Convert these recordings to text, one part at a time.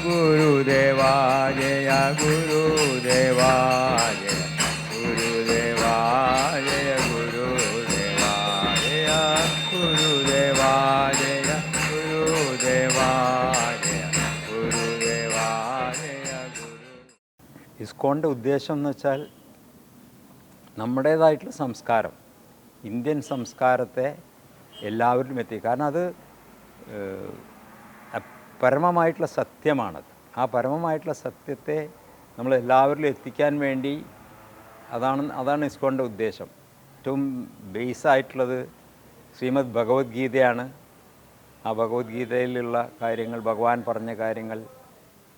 ഗുരുദേവാ ജയ ഗുരുദേവാ ജയ ഗുരുദേവാ ജയ ഗുരുദേവാ ജയ ഗുരുദേവാ ജയ ഗുരുദേവാ ജയ ഗുരുദേവാ ജയ ഗുരു. ഇസ്കോണിൻ്റെ ഉദ്ദേശം എന്ന് വെച്ചാൽ നമ്മുടേതായിട്ടുള്ള സംസ്കാരം, ഇന്ത്യൻ സംസ്കാരത്തെ എല്ലാവരിലും എത്തി. കാരണം അത് പരമമായിട്ടുള്ള സത്യമാണത്. ആ പരമമായിട്ടുള്ള സത്യത്തെ നമ്മൾ എല്ലാവരിലും എത്തിക്കാൻ വേണ്ടി അതാണ് ഇസ്കോണിൻ്റെ ഉദ്ദേശം. ഏറ്റവും ബേസായിട്ടുള്ളത് ശ്രീമദ് ഭഗവത്ഗീതയാണ്. ആ ഭഗവത്ഗീതയിലുള്ള കാര്യങ്ങൾ, ഭഗവാൻ പറഞ്ഞ കാര്യങ്ങൾ,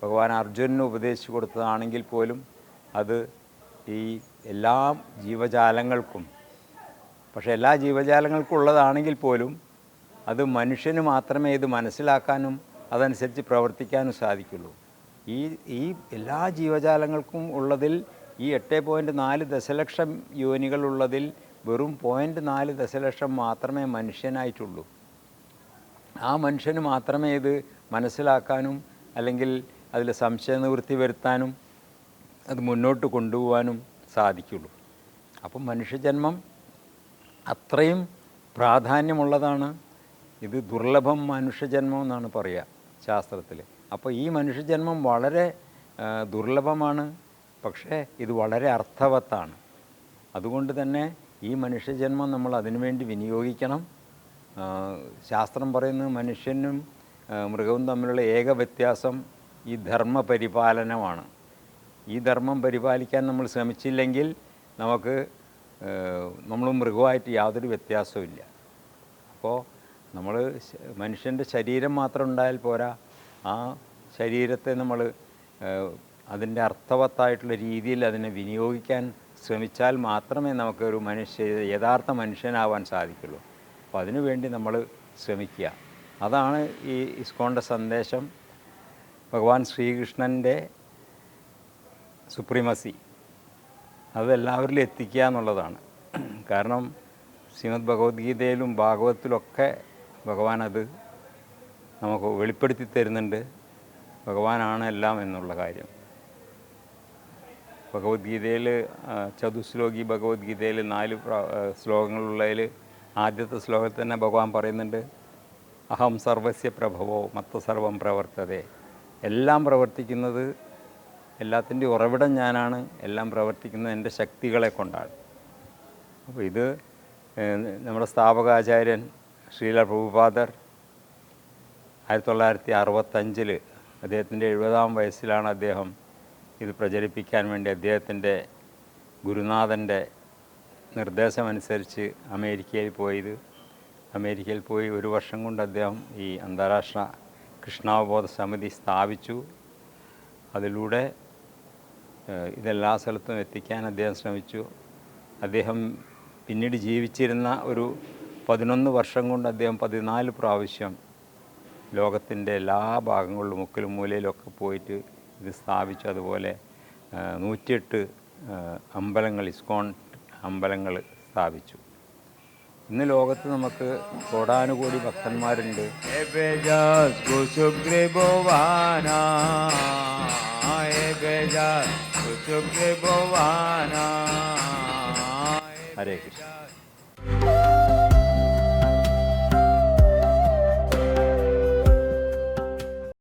ഭഗവാൻ അർജുനന് ഉപദേശിച്ചു കൊടുത്തതാണെങ്കിൽ പോലും അത് ഈ എല്ലാ ജീവജാലങ്ങൾക്കും, പക്ഷേ എല്ലാ ജീവജാലങ്ങൾക്കും ഉള്ളതാണെങ്കിൽ പോലും അത് മനുഷ്യന് മാത്രമേ ഇത് മനസ്സിലാക്കാനും അതനുസരിച്ച് പ്രവർത്തിക്കാനും സാധിക്കുള്ളൂ. ഈ എല്ലാ ജീവജാലങ്ങൾക്കും ഉള്ളതിൽ ഈ 8.4 ദശലക്ഷം യോനികളുള്ളതിൽ വെറും 0.4 ദശലക്ഷം മാത്രമേ മനുഷ്യനായിട്ടുള്ളൂ. ആ മനുഷ്യന് മാത്രമേ ഇത് മനസ്സിലാക്കാനും അല്ലെങ്കിൽ അതിൽ സംശയനിവൃത്തി വരുത്താനും അത് മുന്നോട്ട് കൊണ്ടുപോകാനും സാധിക്കുള്ളൂ. അപ്പം മനുഷ്യജന്മം അത്രയും പ്രാധാന്യമുള്ളതാണ്. ഇത് ദുർലഭം മനുഷ്യജന്മം എന്നാണ് പറയുക ശാസ്ത്രത്തിൽ. അപ്പോൾ ഈ മനുഷ്യജന്മം വളരെ ദുർലഭമാണ്, പക്ഷേ ഇത് വളരെ അർത്ഥവത്താണ്. അതുകൊണ്ട് തന്നെ ഈ മനുഷ്യജന്മം നമ്മൾ അതിനുവേണ്ടി വിനിയോഗിക്കണം. ശാസ്ത്രം പറയുന്നത് മനുഷ്യനും മൃഗവും തമ്മിലുള്ള ഏക വ്യത്യാസം ഈ ധർമ്മപരിപാലനമാണ്. ഈ ധർമ്മം പരിപാലിക്കാൻ നമ്മൾ ശ്രമിച്ചില്ലെങ്കിൽ നമ്മൾ മൃഗമായിട്ട് യാതൊരു വ്യത്യാസവും. അപ്പോൾ നമ്മൾ മനുഷ്യൻ്റെ ശരീരം മാത്രം ഉണ്ടായാൽ പോരാ, ആ ശരീരത്തെ നമ്മൾ അതിൻ്റെ അർത്ഥവത്തായിട്ടുള്ള രീതിയിൽ അതിനെ വിനിയോഗിക്കാൻ ശ്രമിച്ചാൽ മാത്രമേ നമുക്കൊരു യഥാർത്ഥ മനുഷ്യനാവാൻ സാധിക്കുള്ളൂ. അപ്പോൾ അതിനുവേണ്ടി നമ്മൾ ശ്രമിക്കുക. അതാണ് ഈ ഇസ്കോണിൻ്റെ സന്ദേശം. ഭഗവാൻ ശ്രീകൃഷ്ണൻ്റെ സുപ്രീമസി അതെല്ലാവരിലും എത്തിക്കുക എന്നുള്ളതാണ്. കാരണം ശ്രീമദ് ഭഗവത്ഗീതയിലും ഭാഗവത്തിലൊക്കെ ഭഗവാൻ അത് നമുക്ക് വെളിപ്പെടുത്തി തരുന്നുണ്ട്. ഭഗവാനാണ് എല്ലാം എന്നുള്ള കാര്യം. ഭഗവത്ഗീതയിൽ ചതുശ്ലോകി ഭഗവത്ഗീതയിൽ 4 ശ്ലോകങ്ങളുള്ളതിൽ ആദ്യത്തെ ശ്ലോകത്തിൽ തന്നെ ഭഗവാൻ പറയുന്നുണ്ട്, അഹം സർവസ്യ പ്രഭവോ മത്ത സർവം പ്രവർത്തതേ. എല്ലാം പ്രവർത്തിക്കുന്നത്, എല്ലാത്തിൻ്റെ ഉറവിടം ഞാനാണ്, എല്ലാം പ്രവർത്തിക്കുന്നത് എൻ്റെ ശക്തികളെ കൊണ്ടാണ്. അപ്പോൾ ഇത് നമ്മുടെ സ്ഥാപകാചാര്യൻ ശ്രീല പ്രഭുപാദർ 1965 അദ്ദേഹത്തിൻ്റെ 70-ാം വയസ്സിലാണ് അദ്ദേഹം ഇത് പ്രചരിപ്പിക്കാൻ വേണ്ടി അദ്ദേഹത്തിൻ്റെ ഗുരുനാഥൻ്റെ നിർദ്ദേശമനുസരിച്ച് അമേരിക്കയിൽ പോയി 1 വർഷം കൊണ്ട് അദ്ദേഹം ഈ അന്താരാഷ്ട്ര കൃഷ്ണാവബോധ സമിതി സ്ഥാപിച്ചു. അതിലൂടെ ഇതെല്ലാ സ്ഥലത്തും എത്തിക്കാൻ അദ്ദേഹം ശ്രമിച്ചു. അദ്ദേഹം പിന്നീട് ജീവിച്ചിരുന്ന ഒരു 11 വർഷം കൊണ്ട് അദ്ദേഹം 14 പ്രാവശ്യം ലോകത്തിൻ്റെ എല്ലാ ഭാഗങ്ങളിലും മുക്കിലും മൂലയിലൊക്കെ പോയിട്ട് ഇത് സ്ഥാപിച്ചു. അതുപോലെ 108 അമ്പലങ്ങൾ, ഇസ്കോൺ അമ്പലങ്ങൾ സ്ഥാപിച്ചു. ഇന്ന് ലോകത്ത് നമുക്ക് കോടാനുകോടി ഭക്തന്മാരുണ്ട്. ഹരേ കൃഷ്ണ.